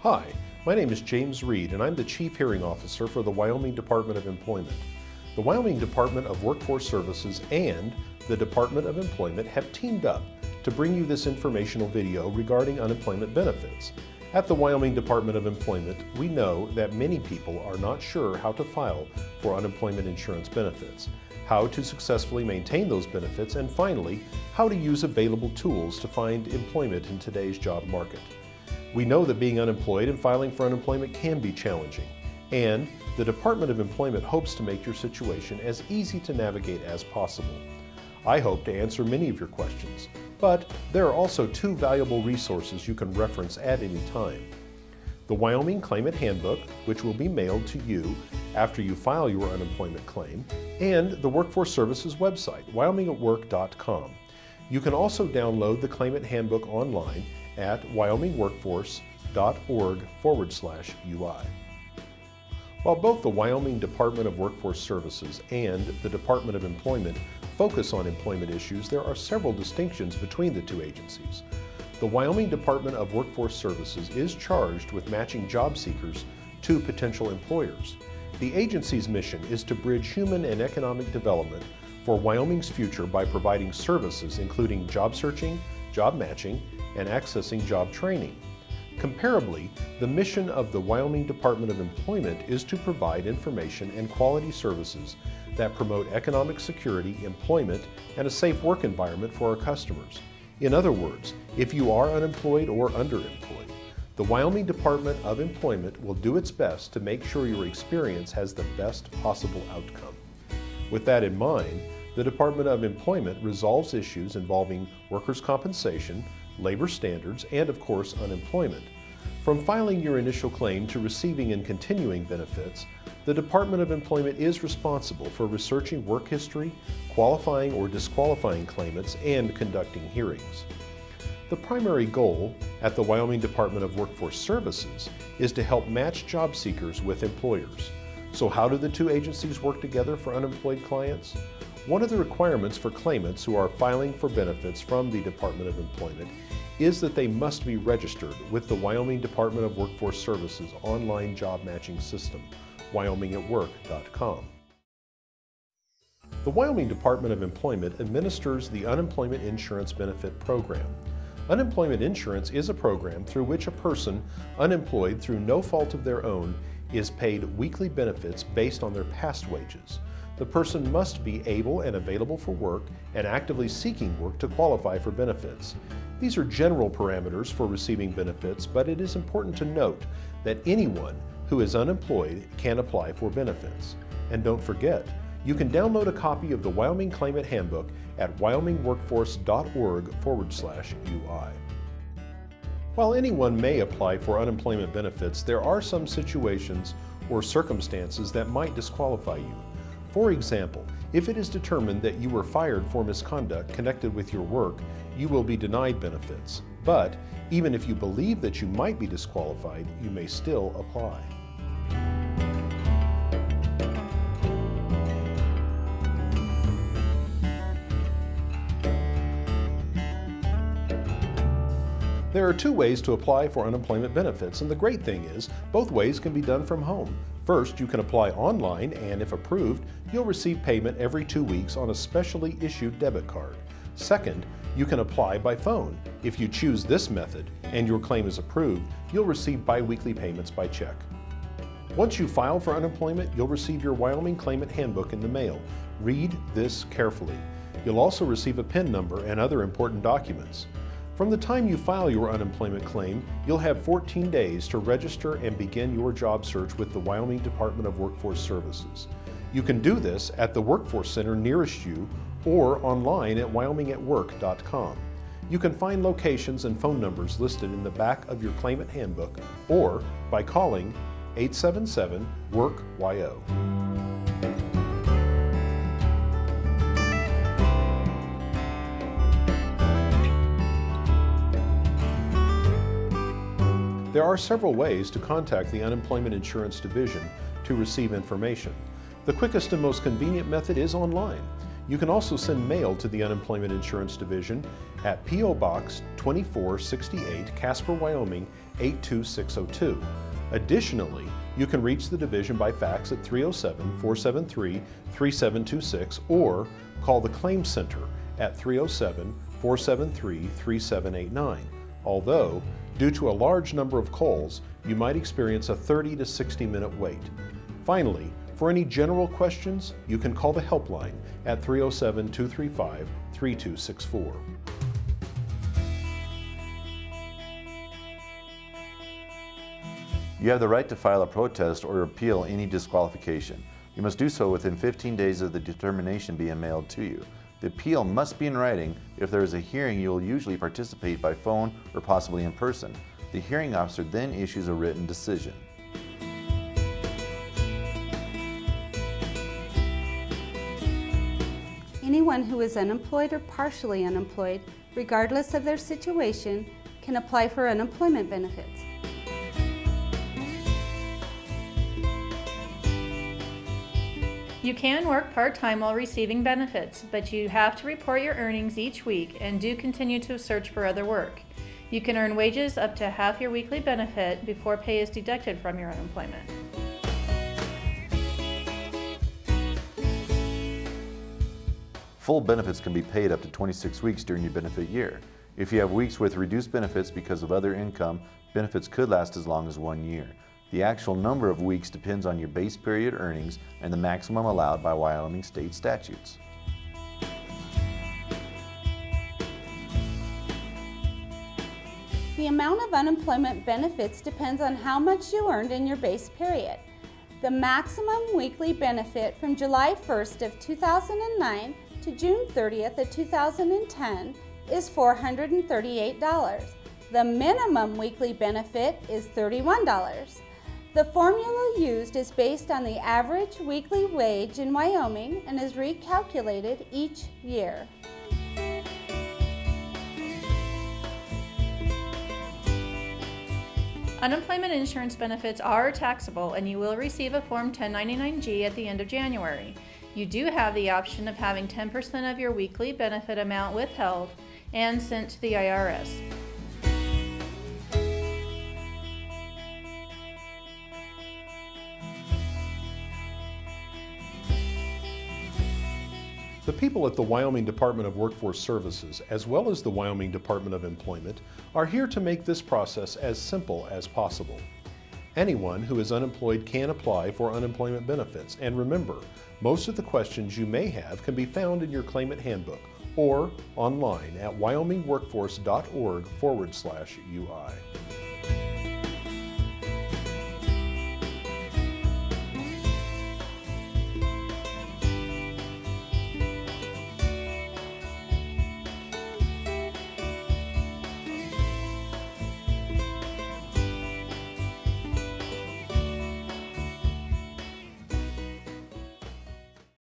Hi, my name is James Reed and I'm the Chief Hearing Officer for the Wyoming Department of Employment. The Wyoming Department of Workforce Services and the Department of Employment have teamed up to bring you this informational video regarding unemployment benefits. At the Wyoming Department of Employment, we know that many people are not sure how to file for unemployment insurance benefits, how to successfully maintain those benefits, and finally, how to use available tools to find employment in today's job market. We know that being unemployed and filing for unemployment can be challenging, and the Department of Employment hopes to make your situation as easy to navigate as possible. I hope to answer many of your questions, but there are also two valuable resources you can reference at any time. The Wyoming Claimant Handbook, which will be mailed to you after you file your unemployment claim, and the Workforce Services website, wyomingatwork.com. You can also download the Claimant Handbook online at wyomingworkforce.org/UI. While both the Wyoming Department of Workforce Services and the Department of Employment focus on employment issues, there are several distinctions between the two agencies. The Wyoming Department of Workforce Services is charged with matching job seekers to potential employers. The agency's mission is to bridge human and economic development for Wyoming's future by providing services including job searching, job matching, and accessing job training. Comparably, the mission of the Wyoming Department of Employment is to provide information and quality services that promote economic security, employment, and a safe work environment for our customers. In other words, if you are unemployed or underemployed, the Wyoming Department of Employment will do its best to make sure your experience has the best possible outcome. With that in mind, the Department of Employment resolves issues involving workers' compensation, labor standards, and of course unemployment. From filing your initial claim to receiving and continuing benefits, the Department of Employment is responsible for researching work history, qualifying or disqualifying claimants, and conducting hearings. The primary goal at the Wyoming Department of Workforce Services is to help match job seekers with employers. So how do the two agencies work together for unemployed clients? One of the requirements for claimants who are filing for benefits from the Department of Employment is that they must be registered with the Wyoming Department of Workforce Services online job matching system, wyomingatwork.com. The Wyoming Department of Employment administers the Unemployment Insurance Benefit Program. Unemployment insurance is a program through which a person unemployed through no fault of their own is paid weekly benefits based on their past wages. The person must be able and available for work and actively seeking work to qualify for benefits. These are general parameters for receiving benefits, but it is important to note that anyone who is unemployed can apply for benefits. And don't forget, you can download a copy of the Wyoming Claimant Handbook at wyomingworkforce.org/UI. While anyone may apply for unemployment benefits, there are some situations or circumstances that might disqualify you. For example, if it is determined that you were fired for misconduct connected with your work, you will be denied benefits. But even if you believe that you might be disqualified, you may still apply. There are two ways to apply for unemployment benefits, and the great thing is both ways can be done from home. First, you can apply online, and if approved, you'll receive payment every 2 weeks on a specially issued debit card. Second, you can apply by phone. If you choose this method and your claim is approved, you'll receive bi-weekly payments by check. Once you file for unemployment, you'll receive your Wyoming Claimant Handbook in the mail. Read this carefully. You'll also receive a PIN number and other important documents. From the time you file your unemployment claim, you'll have 14 days to register and begin your job search with the Wyoming Department of Workforce Services. You can do this at the Workforce Center nearest you or online at wyomingatwork.com. You can find locations and phone numbers listed in the back of your Claimant Handbook or by calling 877-WORK-YO. There are several ways to contact the Unemployment Insurance Division to receive information. The quickest and most convenient method is online. You can also send mail to the Unemployment Insurance Division at P.O. Box 2468, Casper, Wyoming 82602. Additionally, you can reach the division by fax at 307-473-3726 or call the Claims Center at 307-473-3789. Although, due to a large number of calls, you might experience a 30 to 60-minute wait. Finally, for any general questions, you can call the helpline at 307-235-3264. You have the right to file a protest or appeal any disqualification. You must do so within 15 days of the determination being mailed to you. The appeal must be in writing. If there is a hearing, you will usually participate by phone or possibly in person. The hearing officer then issues a written decision. Anyone who is unemployed or partially unemployed, regardless of their situation, can apply for unemployment benefits. You can work part-time while receiving benefits, but you have to report your earnings each week and do continue to search for other work. You can earn wages up to half your weekly benefit before pay is deducted from your unemployment. Full benefits can be paid up to 26 weeks during your benefit year. If you have weeks with reduced benefits because of other income, benefits could last as long as 1 year. The actual number of weeks depends on your base period earnings and the maximum allowed by Wyoming state statutes. The amount of unemployment benefits depends on how much you earned in your base period. The maximum weekly benefit from July 1st of 2009 to June 30th of 2010 is $438. The minimum weekly benefit is $31. The formula used is based on the average weekly wage in Wyoming and is recalculated each year. Unemployment insurance benefits are taxable and you will receive a Form 1099-G at the end of January. You do have the option of having 10% of your weekly benefit amount withheld and sent to the IRS. The people at the Wyoming Department of Workforce Services, as well as the Wyoming Department of Employment, are here to make this process as simple as possible. Anyone who is unemployed can apply for unemployment benefits, and remember, most of the questions you may have can be found in your claimant handbook or online at wyomingworkforce.org/UI.